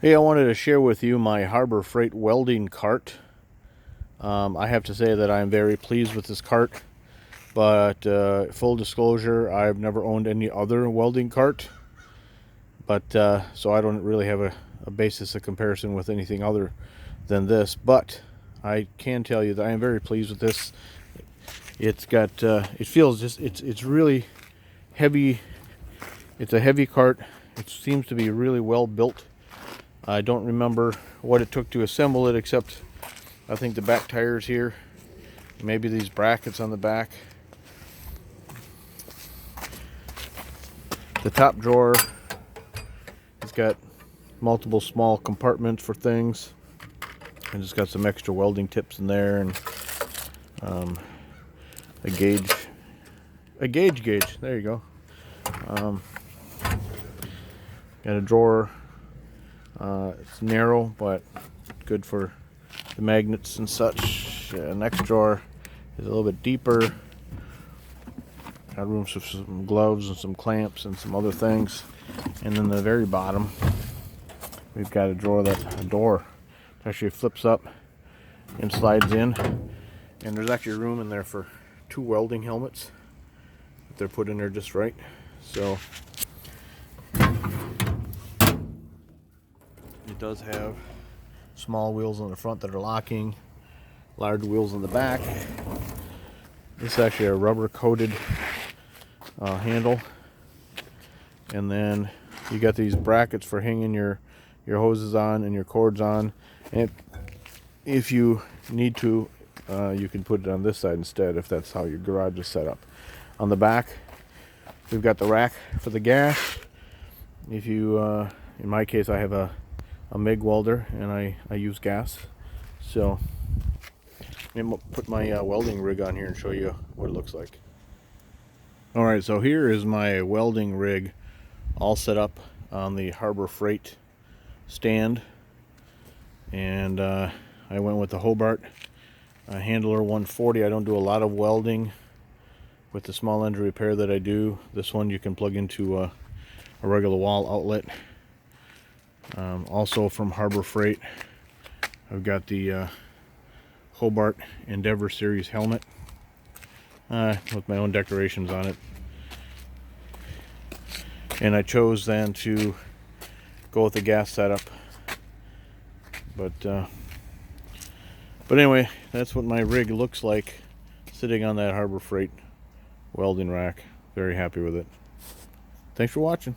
Hey, I wanted to share with you my Harbor Freight welding cart. I have to say that I'm very pleased with this cart, but full disclosure, I've never owned any other welding cart, but so I don't really have a basis of comparison with anything other than this, but I can tell you that I am very pleased with this. It's got, it feels just, it's really heavy. It's a heavy cart. It seems to be really well built. I don't remember what it took to assemble it, except I think the back tires here, maybe these brackets on the back. The top drawer, it's got multiple small compartments for things, and it's got some extra welding tips in there, and a gauge. There you go. Got a drawer. It's narrow, but good for the magnets and such. Next drawer is a little bit deeper. Got room for some gloves and some clamps and some other things. And then the very bottom, we've got a door that actually flips up and slides in. And there's actually room in there for 2 welding helmets. They're put in there just right. So it does have small wheels on the front that are locking, large wheels on the back. This is actually a rubber coated handle, and then you got these brackets for hanging your hoses on and your cords on, and if you need to, you can put it on this side instead if that's how your garage is set up. On the back, we've got the rack for the gas. If you, in my case, I have a MIG welder and I use gas, so I'm gonna put my welding rig on here and show you what it looks like. Alright, so here is my welding rig all set up on the Harbor Freight stand, and I went with the Hobart Handler 140. I don't do a lot of welding with the small engine repair that I do. This one you can plug into a regular wall outlet. Also from Harbor Freight, I've got the Hobart Endeavor Series helmet with my own decorations on it. And I chose then to go with the gas setup. But anyway, that's what my rig looks like sitting on that Harbor Freight welding rack. Very happy with it. Thanks for watching.